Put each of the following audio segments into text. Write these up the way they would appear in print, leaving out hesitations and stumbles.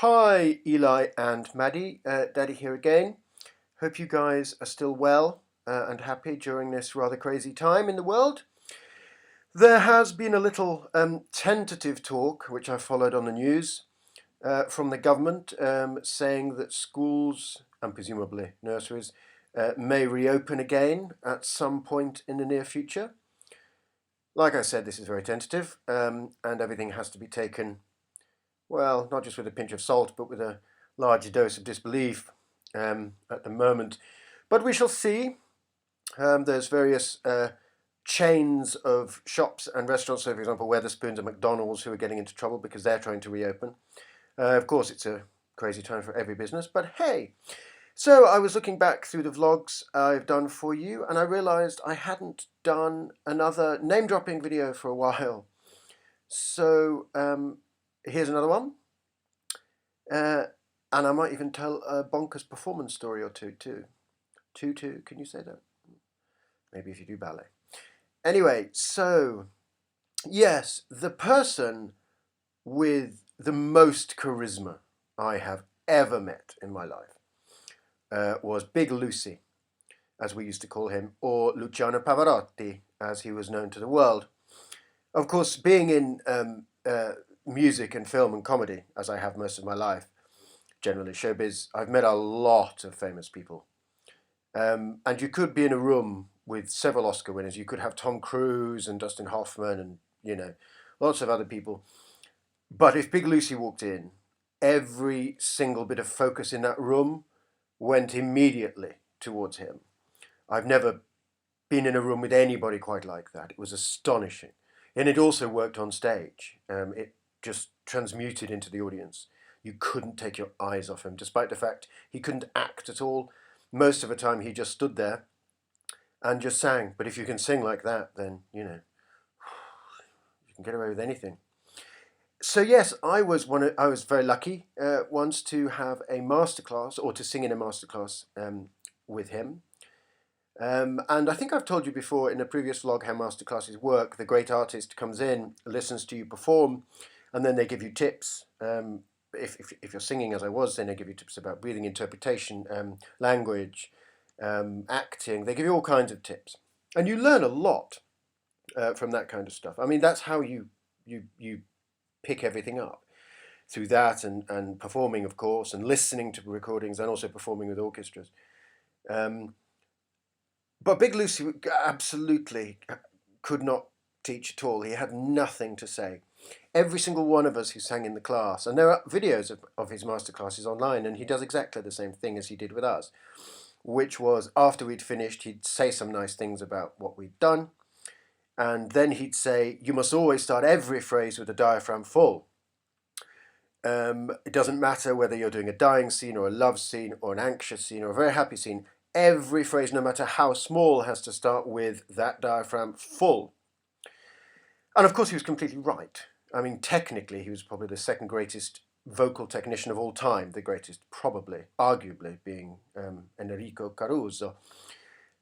Hi, Eli and Maddie. Daddy here again. Hope you guys are still well and happy during this rather crazy time in the world. There has been a little tentative talk, which I followed on the news, from the government saying that schools and presumably nurseries may reopen again at some point in the near future. Like I said, this is very tentative and everything has to be taken, well, not just with a pinch of salt, but with a large dose of disbelief at the moment. But we shall see. There's various chains of shops and restaurants, so for example, Wetherspoons and McDonald's, who are getting into trouble because they're trying to reopen. Of course, it's a crazy time for every business, but hey. So I was looking back through the vlogs I've done for you, and I realised I hadn't done another name-dropping video for a while. So here's another one. And I might even tell a bonkers performance story or two too. Tutu, can you say that? Maybe if you do ballet. Anyway, so yes, the person with the most charisma I have ever met in my life was Big Lucy, as we used to call him, or Luciano Pavarotti, as he was known to the world. Of course, being in music and film and comedy, as I have most of my life, generally showbiz, I've met a lot of famous people. And you could be in a room with several Oscar winners. You could have Tom Cruise and Dustin Hoffman and, lots of other people. But if Big Lucy walked in, every single bit of focus in that room went immediately towards him. I've never been in a room with anybody quite like that. It was astonishing. And it also worked on stage. It just transmuted into the audience. You couldn't take your eyes off him, despite the fact he couldn't act at all. Most of the time he just stood there and just sang. But if you can sing like that, then, you can get away with anything. So yes, I was very lucky once to have a masterclass, or to sing in a masterclass with him. And I think I've told you before in a previous vlog how masterclasses work. The great artist comes in, listens to you perform, and then they give you tips. If you're singing, as I was, then they give you tips about breathing, interpretation, language, acting. They give you all kinds of tips, and you learn a lot from that kind of stuff. I mean, that's how you pick everything up, through that and performing, of course, and listening to recordings, and also performing with orchestras. But Big Lucy absolutely could not teach at all. He had nothing to say. Every single one of us who sang in the class, and there are videos of his masterclasses online, and he does exactly the same thing as he did with us, which was after we'd finished, he'd say some nice things about what we'd done, and then he'd say, you must always start every phrase with the diaphragm full. It doesn't matter whether you're doing a dying scene or a love scene or an anxious scene or a very happy scene. Every phrase, no matter how small, has to start with that diaphragm full. And of course he was completely right. I mean, technically he was probably the second greatest vocal technician of all time, the greatest probably, arguably, being Enrico Caruso.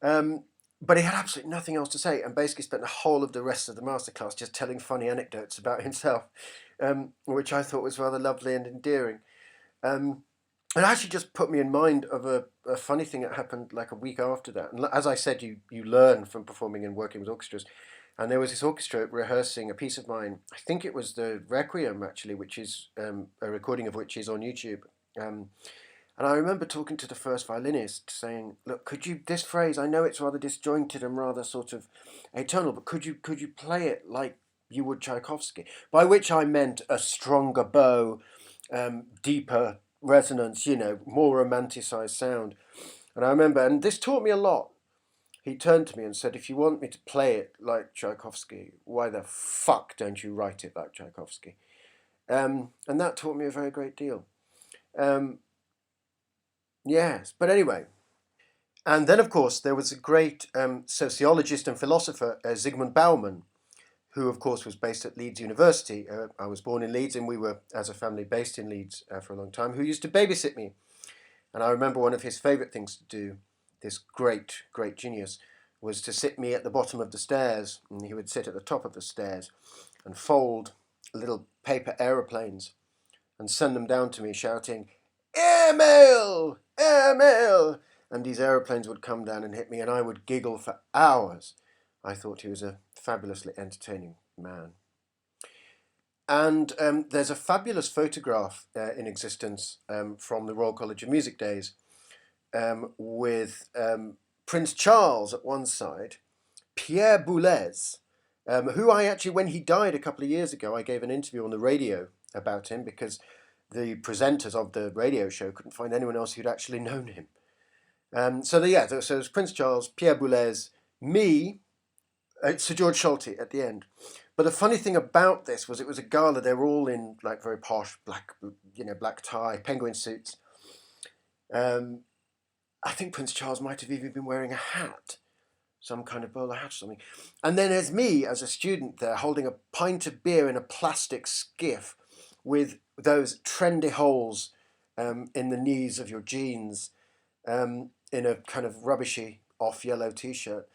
But he had absolutely nothing else to say, and basically spent the whole of the rest of the masterclass just telling funny anecdotes about himself, which I thought was rather lovely and endearing. It actually just put me in mind of a funny thing that happened like a week after that. And as I said, you learn from performing and working with orchestras. And there was this orchestra rehearsing a piece of mine. I think it was the Requiem, actually, which is a recording of which is on YouTube. And I remember talking to the first violinist saying, look, could you, this phrase, I know it's rather disjointed and rather sort of atonal, but could you play it like you would Tchaikovsky? By which I meant a stronger bow, deeper resonance, more romanticized sound. And I remember, and this taught me a lot. He turned to me and said, if you want me to play it like Tchaikovsky, why the fuck don't you write it like Tchaikovsky? And that taught me a very great deal. Yes, but anyway. And then, of course, there was a great sociologist and philosopher, Zigmund Bauman, who, of course, was based at Leeds University. I was born in Leeds, and we were, as a family, based in Leeds for a long time, who used to babysit me. And I remember one of his favourite things to do, this great, great genius, was to sit me at the bottom of the stairs, and he would sit at the top of the stairs and fold little paper aeroplanes and send them down to me shouting, "Airmail! Airmail!" And these aeroplanes would come down and hit me, and I would giggle for hours. I thought he was a fabulously entertaining man. And there's a fabulous photograph in existence from the Royal College of Music days with Prince Charles at one side, Pierre Boulez, who I actually, when he died a couple of years ago, I gave an interview on the radio about him because the presenters of the radio show couldn't find anyone else who'd actually known him. So it's Prince Charles, Pierre Boulez, me, Sir George Sholti at the end. But the funny thing about this was it was a gala. They were all in like very posh black, black tie, penguin suits. I think Prince Charles might have even been wearing a hat, some kind of bowler hat or something. And then there's me as a student there holding a pint of beer in a plastic skiff with those trendy holes in the knees of your jeans in a kind of rubbishy off yellow t-shirt.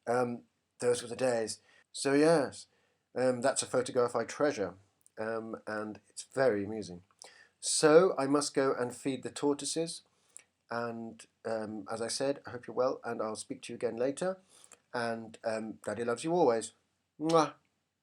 Those were the days. So yes, that's a photograph I treasure, and it's very amusing. So I must go and feed the tortoises, and as I said, I hope you're well, and I'll speak to you again later, and Daddy loves you always. Mwah.